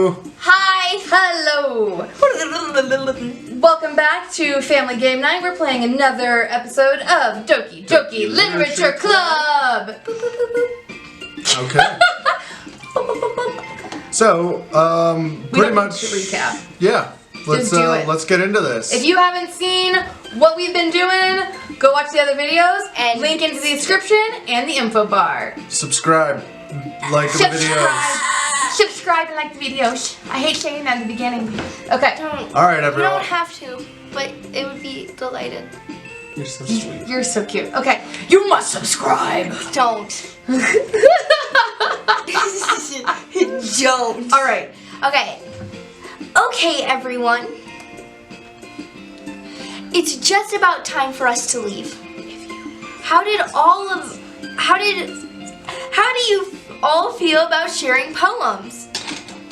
Hello! Hi! Hello! Welcome back to Family Game Night. We're playing another episode of Doki Doki Literature Club! Okay. So, pretty much to recap. Yeah. Just do it. Let's get into this. If you haven't seen what we've been doing, go watch the other videos and link into the description and the info bar. Subscribe, like the videos. Subscribe and like the videos. I hate saying that in the beginning. Okay. Alright, everyone. You don't have to, but it would be delighted. You're so sweet. You're so cute. Okay. You must subscribe. Don't. Don't. Alright. Okay, everyone. It's just about time for us to leave. How do you all feel about sharing poems?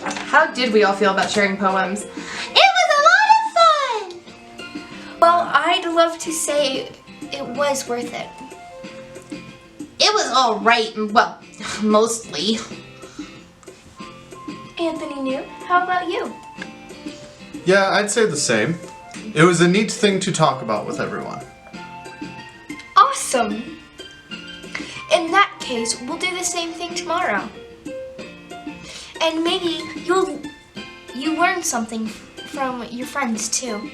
How did we all feel about sharing poems? It was a lot of fun! Well, I'd love to say it was worth it. It was alright. Well, mostly. Anthony New, how about you? Yeah, I'd say the same. It was a neat thing to talk about with everyone. Awesome! In that case, we'll do the same thing tomorrow. And maybe you learn something from your friends too.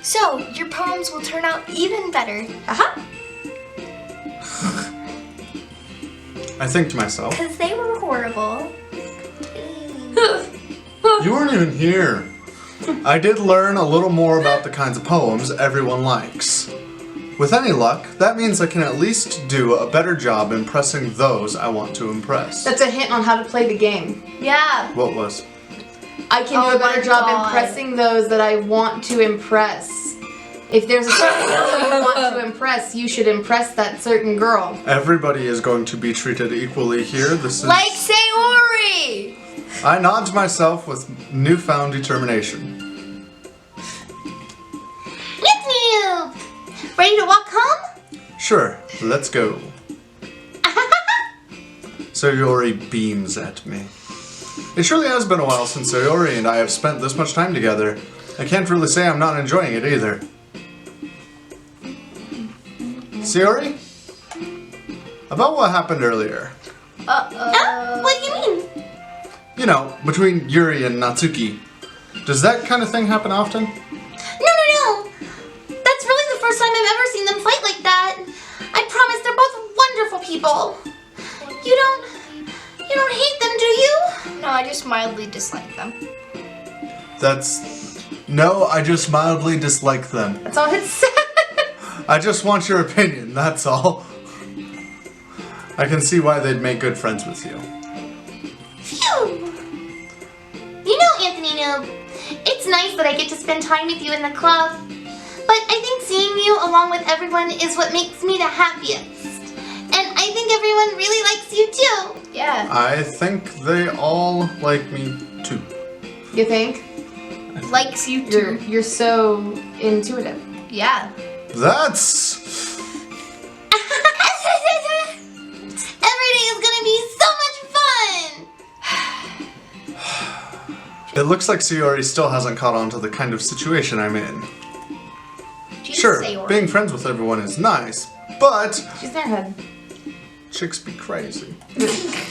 So, your poems will turn out even better. Aha! I think to myself, Because they were horrible. you weren't even here. I did learn a little more about the kinds of poems everyone likes. With any luck, that means I can at least do a better job impressing those I want to impress. That's a hint on how to play the game. Yeah. What was? I can do a better job impressing those that I want to impress. If there's a certain girl you want to impress, you should impress that certain girl. Everybody is going to be treated equally here. This is Like Sayori! I nod to myself with newfound determination. Ready to walk home? Sure, let's go. Sayori beams at me. It surely has been a while since Sayori and I have spent this much time together. I can't really say I'm not enjoying it either. Sayori? About what happened earlier. What do you mean? You know, between Yuri and Natsuki. Does that kind of thing happen often? No. That's really the first time I've ever seen them fight like that. I promise they're both wonderful people. You don't hate them, do you? No, I just mildly dislike them. No, I just mildly dislike them. That's all it said. I just want your opinion, that's all. I can see why they'd make good friends with you. Phew! You know, Anthony Noob, it's nice that I get to spend time with you in the club. But I think seeing you along with everyone is what makes me the happiest. And I think everyone really likes you too. Yeah. I think they all like me too. You think? Likes you too. You're so intuitive. Yeah. That's... Every day is gonna be so much fun! It looks like Sayori still hasn't caught on to the kind of situation I'm in. Sure, being friends with everyone is nice, but... She's in her head. Chicks be crazy.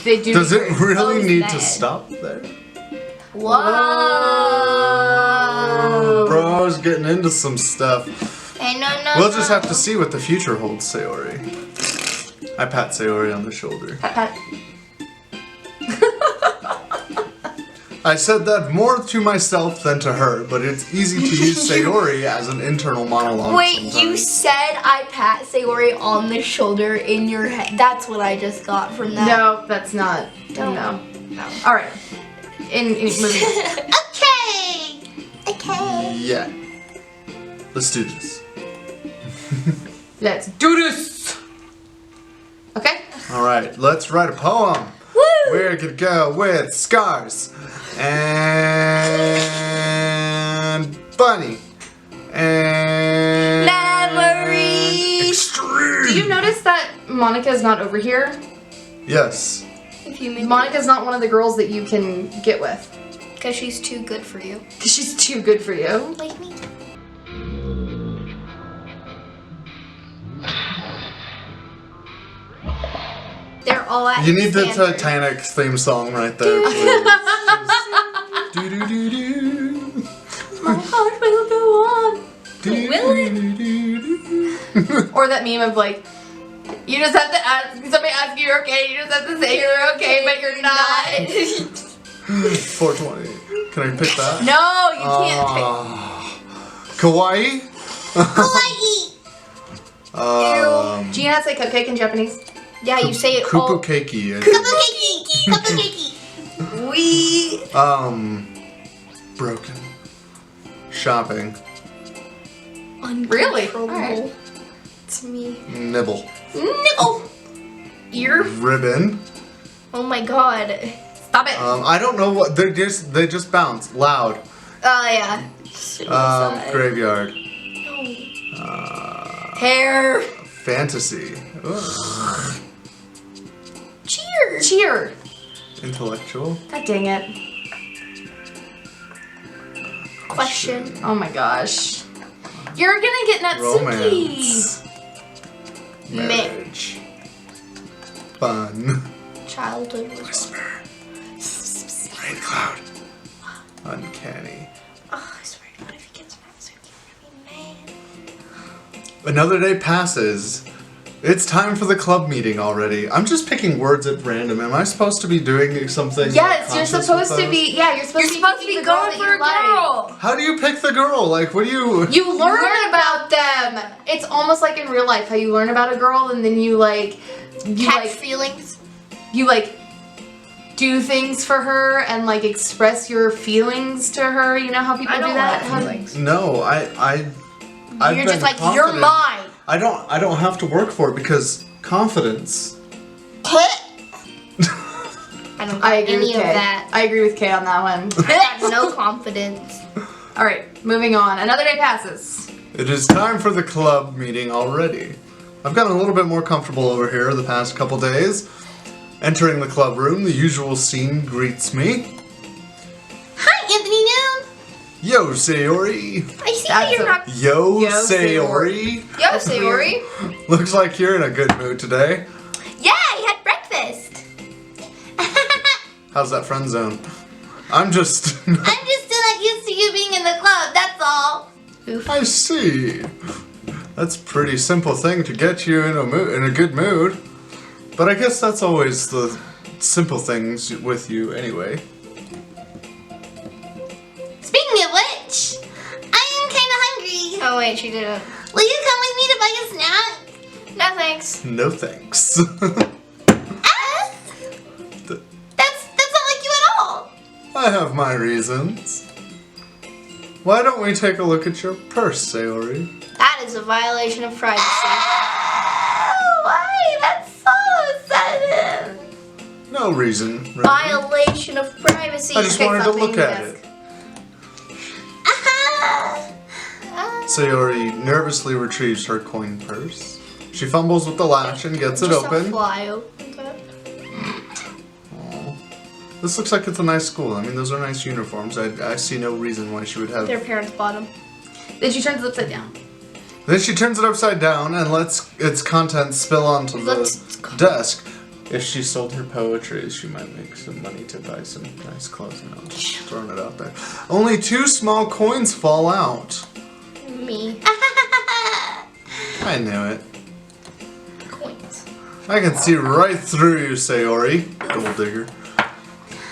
They do. Does it really need to stop there? Whoa! Bro's getting into some stuff. Hey, no. We'll just have to see what the future holds, Sayori. I pat Sayori on the shoulder. Pat. I said that more to myself than to her, but it's easy to use Sayori as an internal monologue. Wait, sometimes. you said I pat Sayori on the shoulder in your head. That's what I just got from that. No, that's not. No. No. All right. In moving. Okay. Yeah. Let's do this. Let's do this. Okay. All right, let's write a poem. Woo! We're gonna go with Scars and Bunny and Memories. Extreme. Do you notice that Monica's not over here? Yes. If you mean Monica's not one of the girls that you can get with. Because she's too good for you. Because she's too good for you. Like me. They're all at You need the standard. Titanic theme song right there, please. Do do do do. My heart will go on. Will it? Or that meme of like, you just have to ask, somebody asks you you're okay, you just have to say you're okay, but you're not. 420. Can I pick that? No, you can't Kawaii? Kawaii. Do you not say cupcake in Japanese? Yeah, you say it all. Kupukeki. Cupcakey. Cupcakey. We. Broken. Shopping. Really? Uncontrollable. Alright. It's me. Nibble. Nibble. Ear? Ribbon. Oh my god. Stop it. I don't know what they just bounce. Loud. Oh yeah. Suicide. Graveyard. Hair. Fantasy. Ugh. Cheer. Cheer. Intellectual. God dang it. Question. Oh my gosh. You're gonna get Natsuki. Romance. Marriage. Fun. Childhood. Whisper. Rain cloud. Uncanny. Oh, I swear to God, if he gets Natsuki, I'm gonna be mad. Another day passes. It's time for the club meeting already. I'm just picking words at random. Am I supposed to be doing something? Yes, you're conscious with supposed to those? be. Yeah, you're supposed to be going that for you a like. girl. How do you pick the girl? Like, what do you? You learn about them. It's almost like in real life how you learn about a girl and then you Catch feelings. do things for her and like express your feelings to her. You know how people do that? have feelings. No, I've You're been just like, confident. you're mine. I don't have to work for it because confidence. I don't I got agree any with of Kay. that. I agree with Kay on that one. I got no confidence. All right, moving on. Another day passes. It is time for the club meeting already. I've gotten a little bit more comfortable over here the past couple days. Entering the club room, the usual scene greets me. Hi, Anthony Noob. Yo, Sayori. I see that you're not. Yo, Yo, Sayori. Yo, Sayori. Looks like you're in a good mood today. Yeah, I had breakfast. How's that friend zone? I'm just... I'm just still not used to you being in the club, that's all. I see. That's a pretty simple thing to get you in a good mood. But I guess that's always the simple things with you anyway. Speaking of which, I am kind of hungry. Oh wait, she didn't. Will you come with me to buy a snack? No thanks. No thanks. That's not like you at all. I have my reasons. Why don't we take a look at your purse, Sayori? That is a violation of privacy. Why? That's so sudden. No reason, really. Violation of privacy. I just Okay, wanted to something look at desk. it. Sayori nervously retrieves her coin purse. She fumbles with the latch and gets it Just a open. fly open. Aw. This looks like it's a nice school. I mean, those are nice uniforms. I see no reason why she would have... Their parents bought them. Then she turns it upside down. Then she turns it upside down and lets its contents spill onto the desk. If she sold her poetry, she might make some money to buy some nice clothes. No, just throwing it out there. Only 2 small coins fall out. Me. I knew it. Coins. I can see right through you, Sayori. Gold digger.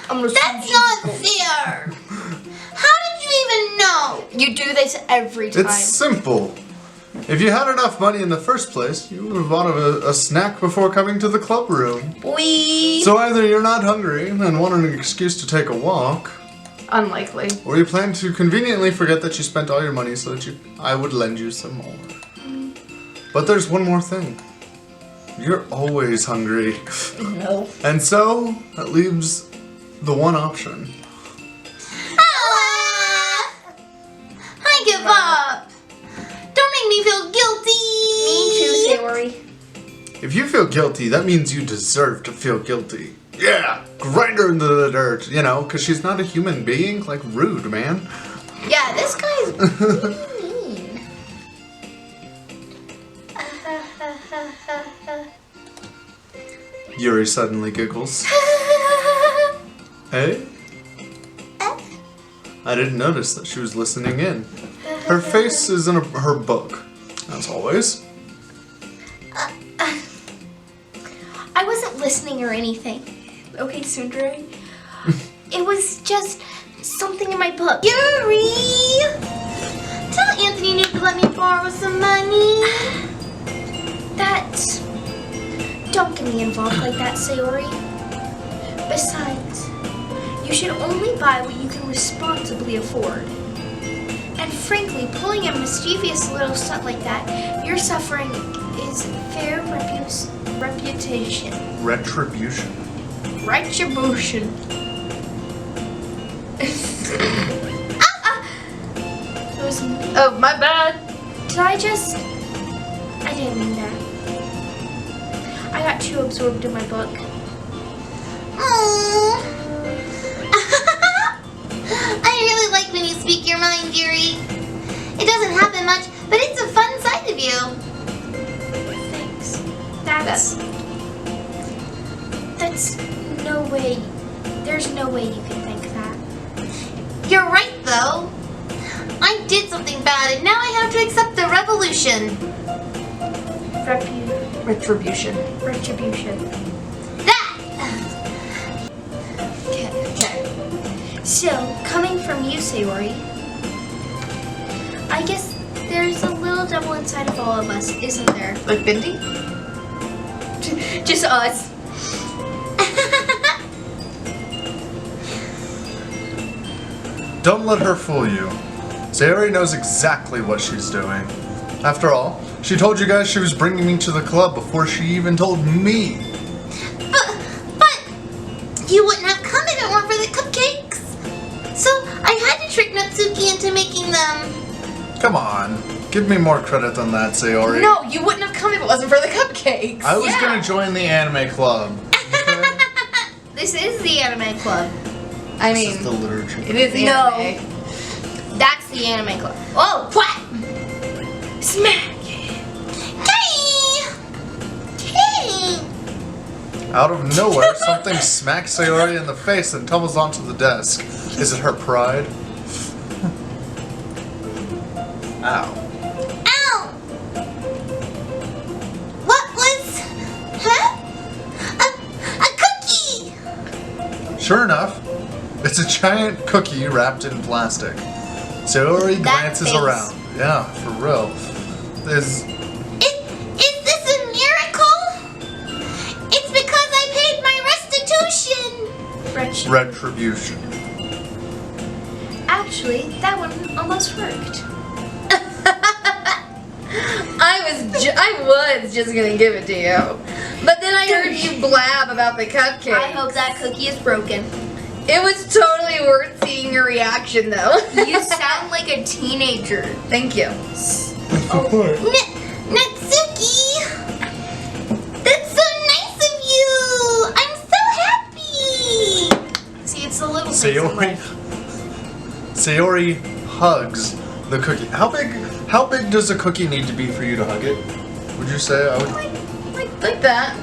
I'm gonna That's not fair. How did you even know? You do this every time. It's simple. If you had enough money in the first place, you would have bought a snack before coming to the club room. Boy. So either you're not hungry and want an excuse to take a walk, Unlikely. or you plan to conveniently forget that you spent all your money so that I would lend you some more. But there's one more thing. You're always hungry. No. And so, that leaves the one option. I give up. Don't make me feel guilty. Me too, Sayori. If you feel guilty, that means you deserve to feel guilty. Yeah! grind her into the dirt, you know, because she's not a human being. Like, rude, man. Yeah, this guy's really mean. Yuri suddenly giggles. Hey? I didn't notice that she was listening in. Her face is in her book, as always. I wasn't listening or anything. Okay, Sundari? It was just something in my book. Yuri! Tell Anthony to let me borrow some money. Don't get me involved like that, Sayori. Besides, you should only buy what you can responsibly afford. And frankly, pulling a mischievous little stunt like that, your suffering is fair reputation. Retribution. Retribution. It was me. Oh, my bad. I didn't mean that. I got too absorbed in my book. Aww. I really like when you speak your mind, Yuri. It doesn't happen much, but it's a fun side of you. Thanks. That's no way. There's no way you can think that. You're right, though. I did something bad, and now I have to accept the revolution. Retribution. Retribution. That! Okay. So, coming from you, Sayori, I guess there's a little devil inside of all of us, isn't there? Like Bindi? Just us. Don't let her fool you. Sayori knows exactly what she's doing. After all, she told you guys she was bringing me to the club before she even told me. But you wouldn't have come if it weren't for the cupcakes. So I had to trick Natsuki into making them. Come on, give me more credit than that, Sayori. No, you wouldn't have come if it wasn't for the cupcakes. I was Yeah. gonna join the anime club. Okay? This is the anime club. I This mean, is the literature. it is No. anime. That's the anime club. Oh, what? Smack! Hey! Out of nowhere, something smacks Sayori in the face and tumbles onto the desk. Is it her pride? Ow. Ow! What was... Huh? A cookie! Sure enough, it's a giant cookie wrapped in plastic. Sayori glances face. around. Yeah, for real. There's... Is this a miracle? It's because I paid my restitution! retribution. Actually, that one almost worked. I was just gonna give it to you. But then I heard you blab about the cupcake. I hope that cookie is broken. It was totally worth seeing your reaction though. You sound like a teenager. Thank you. Natsuki! That's so nice of you! I'm so happy! See, it's the little things in Sayori, life. Sayori hugs the cookie. How big does a cookie need to be for you to hug it? Would you say? I would. Like that.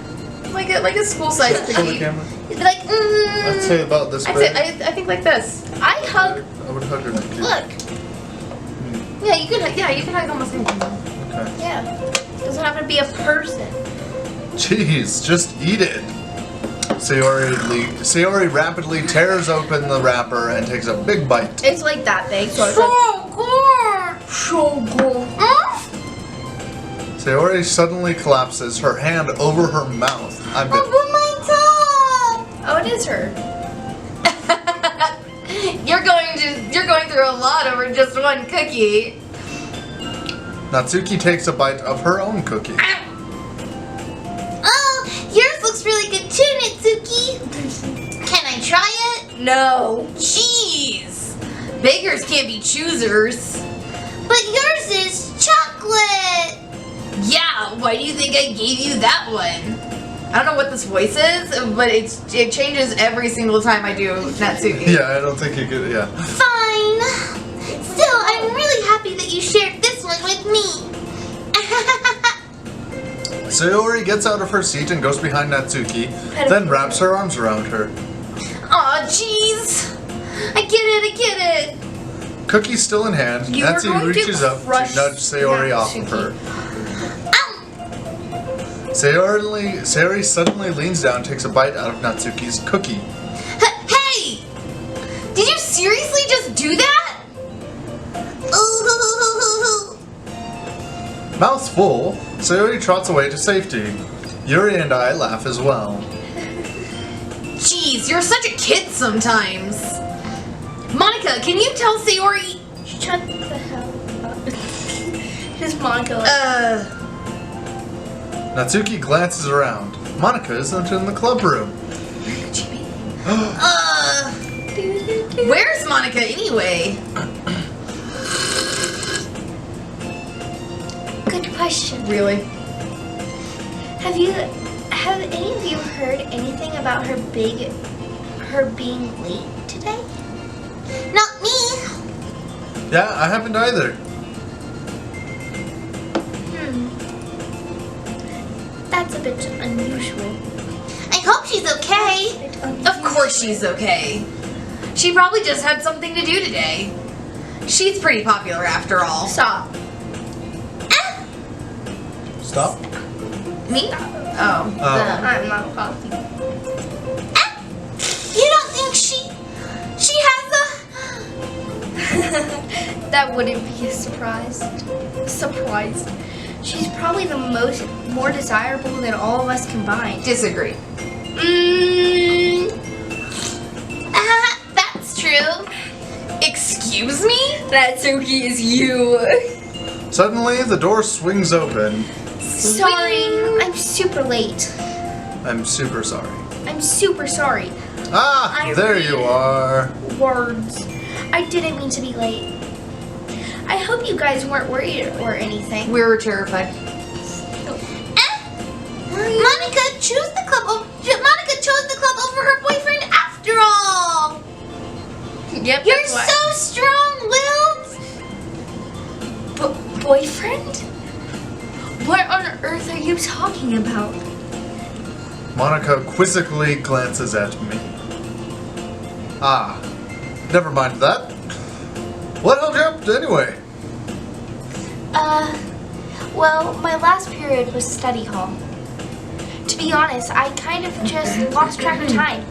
Like a school-sized Show the cookie. camera. You'd be like, I'd say about this I'd big. say, I think like this. I hug. I would hug her cookie. look. Yeah, you can hug almost anything. Okay. Yeah. Doesn't have to be a person. Jeez, just eat it. Sayori rapidly tears open the wrapper and takes a big bite. It's like that big, so it's So good! so good. Sayori suddenly collapses, her hand over her mouth. I bet. Over my tongue! Oh, it is her. You're going through a lot over just one cookie. Natsuki takes a bite of her own cookie. Oh, yours looks really good too, Natsuki. Can I try it? No. Jeez. Bakers can't be choosers. But yours is chocolate. Yeah, why do you think I gave you that one? I don't know what this voice is, but it changes every single time I do Natsuki. Yeah, I don't think you could, yeah. Fine. Still, I'm really happy that you shared this one with me. Sayori gets out of her seat and goes behind Natsuki, then wraps her arms around her. Aw, jeez. I get it. Cookie still in hand, You are Natsuki going to reaches up to crush nudge Sayori off of her. Sayori suddenly leans down and takes a bite out of Natsuki's cookie. Hey! Did you seriously just do that? Ooh. Mouth full, Sayori trots away to safety. Yuri and I laugh as well. Jeez, you're such a kid sometimes. Monica, can you tell Sayori? Shut the hell up. His Manga. Natsuki glances around. Monica isn't in the club room. Where's Monica anyway? Good question. Really? Have any of you heard anything about her being late today? Not me. Yeah, I haven't either. That's a bit unusual. I hope she's okay. A bit unusual. Of course she's okay. She probably just had something to do today. She's pretty popular after all. Stop. Stop. Me? Oh. I'm not a copy. You don't think she has That wouldn't be a surprise. Surprised. She's probably the more desirable than all of us combined. Disagree. That's true. Excuse me? Natsuki is you. Suddenly, the door swings open. Sorry, I'm super late. I'm super sorry. I'm super sorry. Ah, I there read- you are. Words. I didn't mean to be late. I hope you guys weren't worried or anything. We were terrified. Monica chose the club over her boyfriend after all. Yep. You're so strong-willed. Boyfriend? What on earth are you talking about? Monica quizzically glances at me. Ah, never mind that. What held you up anyway? Well, my last period was study hall. To be honest, I kind of just lost track of time.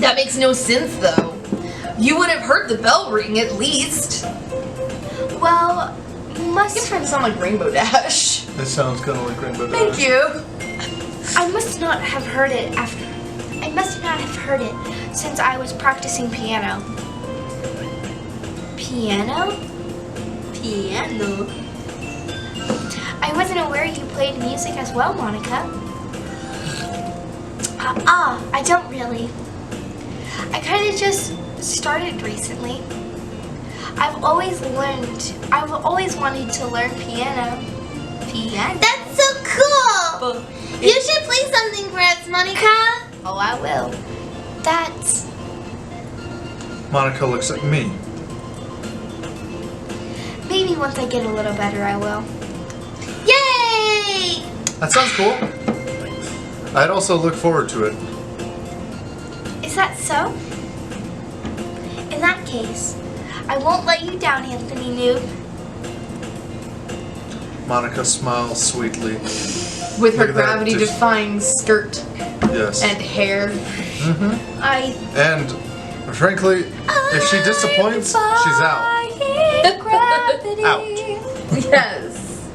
That makes no sense though. You would have heard the bell ring at least. Well, You're trying to sound like Rainbow Dash. This sounds kind of like Rainbow Dash. Thank you. I must not have heard it since I was practicing piano. Piano? Piano. I wasn't aware you played music as well, Monica. I don't really. I kind of just started recently. I've always wanted to learn piano. Piano? That's so cool. You should play something for us, Monica. Oh, I will. That's... Monica looks at me. Maybe once I get a little better, I will. Yay! That sounds cool. I'd also look forward to it. Is that so? In that case, I won't let you down, Anthony Noob. Monica smiles sweetly. With her Look at that, gravity-defying skirt Yes. and hair. And frankly, if she disappoints, she's out. Out. Yes.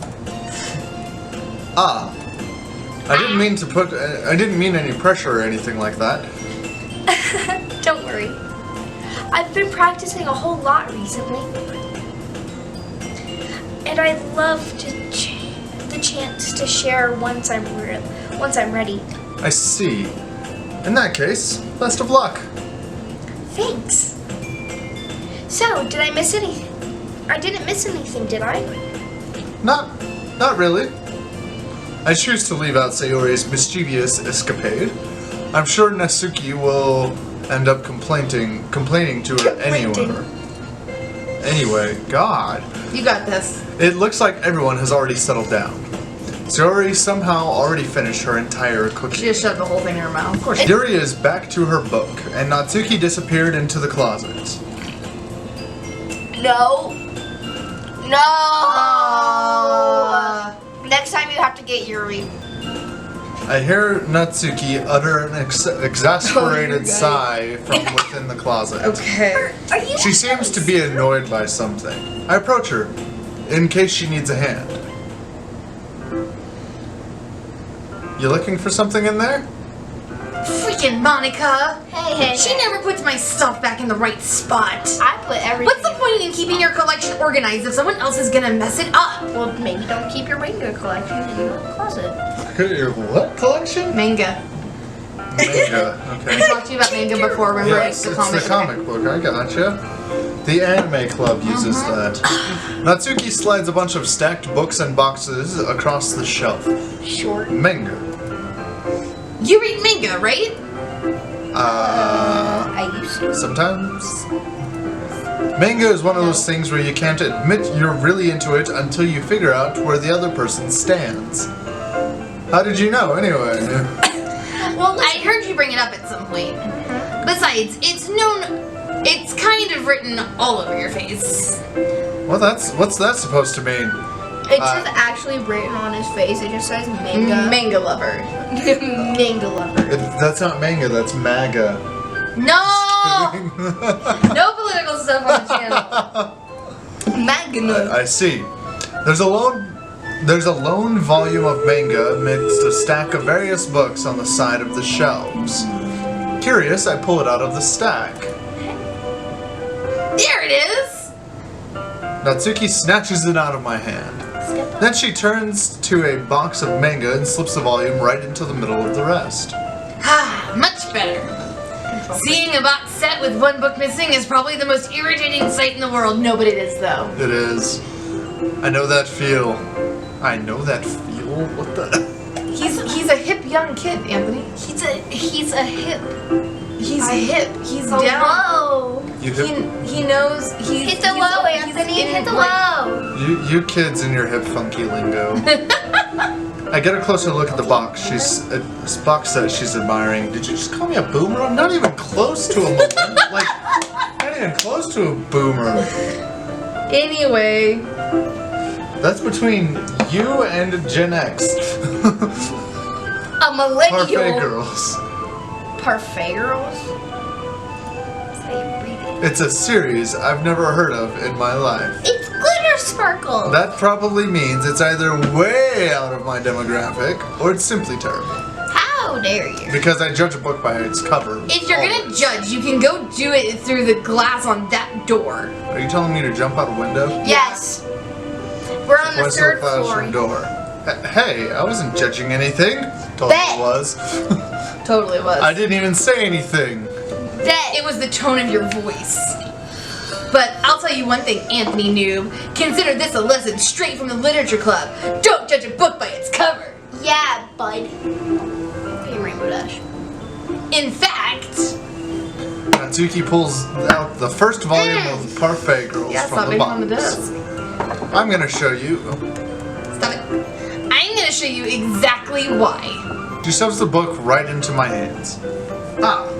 Ah. I didn't mean any pressure or anything like that. Don't worry. I've been practicing a whole lot recently. And I'd love the chance to share once I'm ready. I see. In that case, best of luck. Thanks. So, did I miss anything? I didn't miss anything, did I? Not not really. I choose to leave out Sayori's mischievous escapade. I'm sure Natsuki will end up complaining to her anyway. God. You got this. It looks like everyone has already settled down. Sayori somehow already finished her entire cookie. She just shoved the whole thing in her mouth. Of course. Yuri is back to her book, and Natsuki disappeared into the closet. No. No. Uh, Next time you have to get Yuri. I hear Natsuki utter an exasperated sigh from within the closet. Okay. Are you? She seems to be annoyed by something. I approach her, in case she needs a hand. You looking for something in there? Freaking Monica! Hey. She never puts my stuff back in the right spot. I put everything. What's the point in keeping your collection organized if someone else is gonna mess it up? Well, maybe don't keep your manga collection in your closet. Your what collection? Manga. Manga. Okay. I talked to you about manga before, remember? Yes, the it's comic. the comic book. I gotcha. The anime club uses that. Natsuki slides a bunch of stacked books and boxes across the shelf. Short. Manga. You read manga, right? I used to. Sometimes. Manga is one of those things where you can't admit you're really into it until you figure out where the other person stands. How did you know, anyway? Well, I heard you bring it up at some point. Besides, it's kind of written all over your face. Well, what's that supposed to mean? It's just actually written on his face. It just says manga. Manga lover. Manga lover. That's not manga, that's MAGA. No! No political stuff on the channel. Manga. I see. There's a lone volume of manga amidst a stack of various books on the side of the shelves. Curious, I pull it out of the stack. There it is! Natsuki snatches it out of my hand. Then she turns to a box of manga and slips the volume right into the middle of the rest. Ah, much better. Seeing a box set with one book missing is probably the most irritating sight in the world. No, but it is though. It is. I know that feel. I know that feel? What the? He's a hip young kid, Anthony. He's a hip. He's hip. He's down. Whoa. You hip? He knows he's Hit the low, Anthony. Hit the low. You kids in your hip funky lingo. I get a closer look at the box. This box set she's admiring. Did you just call me a boomer? I'm not even close to a not even close to a boomer. Anyway. That's between you and Gen X. A millennial. Parfait girls. Parfait girls? That's how you read it. It's a series I've never heard of in my life. It's glitter sparkle. That probably means it's either way out of my demographic or it's simply terrible. How dare you? Because I judge a book by its cover. If you're gonna judge, you can go do it through the glass on that door. Are you telling me to jump out a window? Yes. We're on the What's third the classroom floor. door? Hey, I wasn't judging anything. Totally Bet. was. Totally was. I didn't even say anything. It was the tone of your voice. But I'll tell you one thing, Anthony Noob. Consider this a lesson straight from the literature club. Don't judge a book by its cover. Yeah, bud. Hey, Rainbow Dash. In fact, Natsuki pulls out the first volume of Parfait Girls yeah, from stop the it box. on the desk. I'm gonna show you. Stop it. I'm gonna show you exactly why. She shoves the book right into my hands. Ah.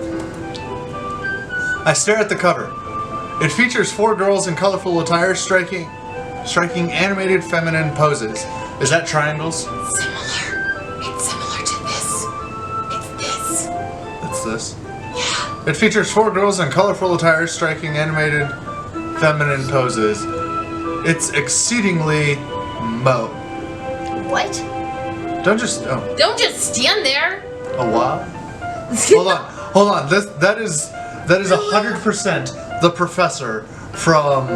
I stare at the cover. It features 4 girls in colorful attire striking animated feminine poses. Is that triangles? Similar. It's similar to this. It's this. It's this. Yeah. It features 4 girls in colorful attire striking animated feminine poses. It's exceedingly mo. What? Don't just Don't just stand there. a while. Hold on. That is 100% the professor from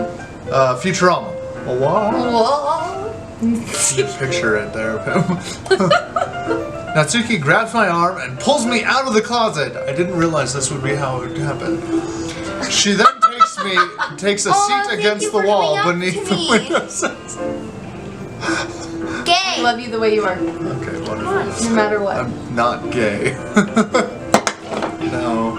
Futurama. A while. Whoa. Just picture it there of him. Natsuki grabs my arm and pulls me out of the closet. I didn't realize this would be how it would happen. She then takes a seat against the wall beneath the window. Get love you the way you are. Okay, wonderful. No matter what. I'm not gay. No.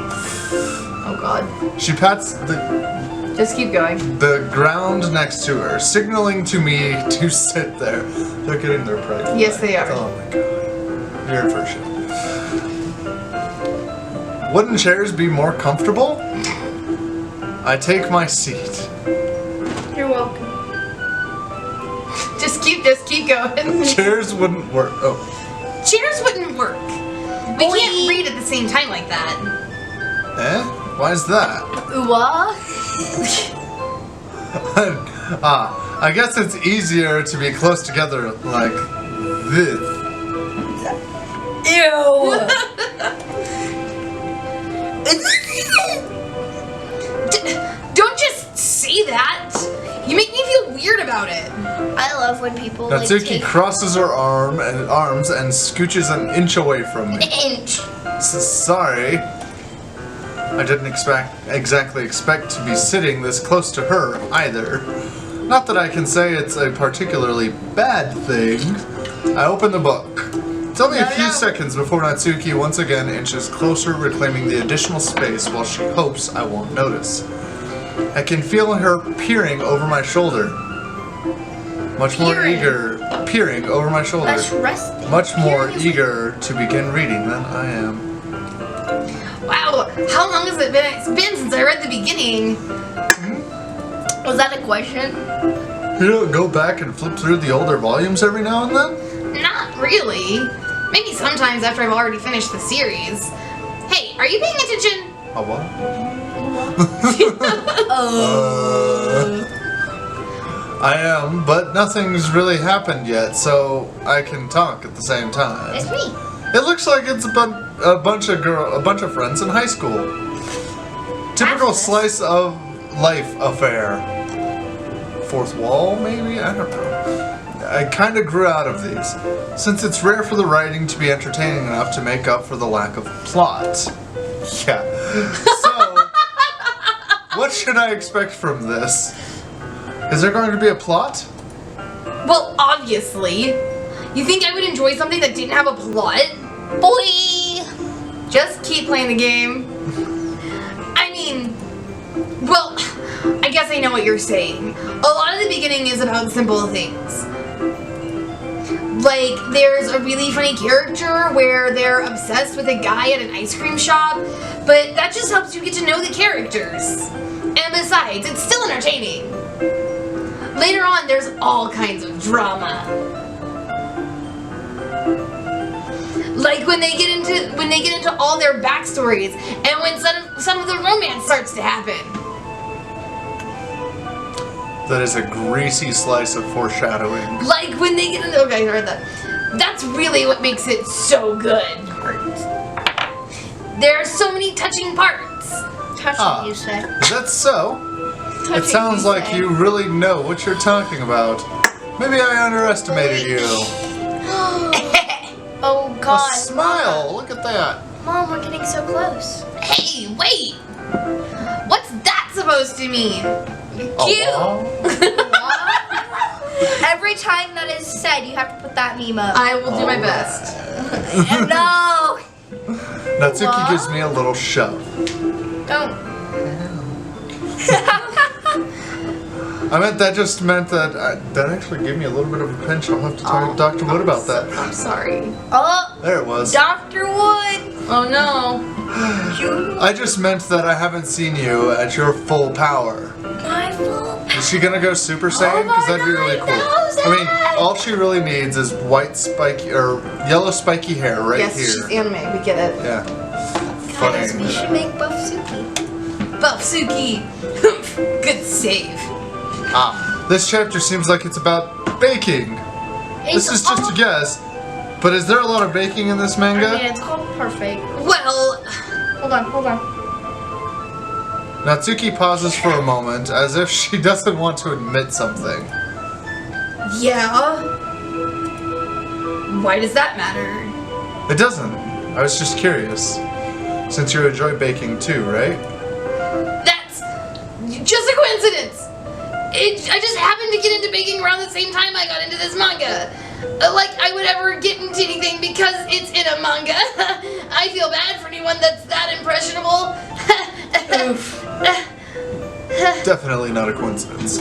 Oh God. She pats the Just keep going. ground next to her, signaling to me to sit there. They're getting their pride. Yes, they are. Oh my god. You're in for a shit. Wouldn't chairs be more comfortable? I take my seat. You're welcome. Just keep going. Chairs wouldn't work. Oh. Chairs wouldn't work. We can't read at the same time like that. Eh? Why is that? What? I guess it's easier to be close together like this. Ew. Don't just say that. You make me feel weird about it. I love when people Natsuki crosses her arms and scooches an inch away from me. inch. Sorry. I didn't exactly expect to be sitting this close to her either. Not that I can say it's a particularly bad thing. I open the book. It's only a few seconds before Natsuki once again inches closer, reclaiming the additional space while she hopes I won't notice. I can feel her peering over my shoulder. Much more eager. Peering over my shoulder. That's resting. Much more eager to begin reading than I am. Wow, how long has it been? It's been since I read the beginning. Was that a question? You don't go back and flip through the older volumes every now and then? Not really. Maybe sometimes after I've already finished the series. Hey, are you paying attention? A what? I am, but nothing's really happened yet, so I can talk at the same time. It's me. It looks like it's a bunch of friends in high school. Typical slice of life affair. Fourth wall, maybe? I don't know. I kind of grew out of these, since it's rare for the writing to be entertaining enough to make up for the lack of plot. Yeah. So, what should I expect from this? Is there going to be a plot? Well, obviously. You think I would enjoy something that didn't have a plot? Boy! Just keep playing the game. I mean, well, I guess I know what you're saying. A lot of the beginning is about simple things. Like, there's a really funny character where they're obsessed with a guy at an ice cream shop, but that just helps you get to know the characters. And besides, it's still entertaining. Later on, there's all kinds of drama. Like when they get into all their backstories, and when some of the romance starts to happen. That is a greasy slice of foreshadowing. Like when they get into okay, I heard that. That's really what makes it so good. There are so many touching parts. Touching, you say. That's so. It sounds like you really know what you're talking about. Maybe I underestimated you. Oh God. A smile. Look at that. Mom, we're getting so close. Hey, wait! What's that supposed to mean? Oh, Every time that is said, you have to put that meme up. I will do my best. No! Natsuki gives me a little shove. Don't. I meant that actually gave me a little bit of a pinch. I'll have to talk to Dr. Wood about that. I'm sorry. Oh, There it was. Dr. Wood! Oh no. I just meant that I haven't seen you at your full power. My full Is she gonna go Super Saiyan? Because that'd be really cool. I mean, all she really needs is white spiky or yellow spiky hair right Yes, here. she's anime. We get it. Yeah. Guys, we Funny. should make Buff Suki. Buff Suki. Good save. This chapter seems like it's about baking. This is just a guess, but is there a lot of baking in this manga? I mean, it's called Perfect. Well, Hold on. Natsuki pauses for a moment, as if she doesn't want to admit something. yeah. Why does that matter? It doesn't. I was just curious. Since you enjoy baking too, right? That's just a coincidence. I just happened to get into baking around the same time I got into this manga. like I would ever get into anything because it's in a manga. I feel bad for anyone that's that impressionable. Oof. Definitely not a coincidence.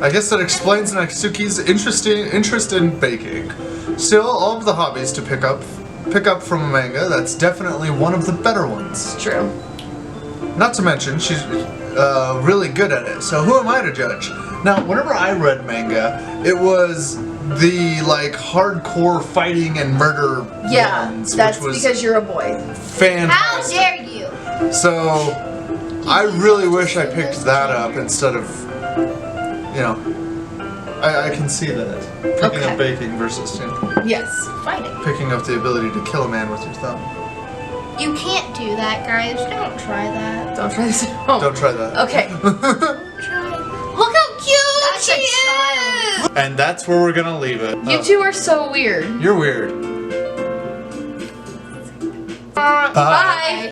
I guess that explains Natsuki's interest in baking. Still, all of the hobbies to pick up from a manga, that's definitely one of the better ones. True. Not to mention, she's really good at it, so who am I to judge? Now, whenever I read manga, it was the, like, hardcore fighting and murder ones, that's which was because you're a boy. fantastic. How dare you? So, I really wish I picked that up instead of, you know, I can see that. Picking up baking versus, you know, Yes. Fighting. picking up the ability to kill a man with your thumb. You can't do that, guys. Don't try that. Don't try this at home. Don't try that. Okay. Try. Look how cute That's she a child. is! And that's where we're gonna leave it. You two are so weird. You're weird. Bye.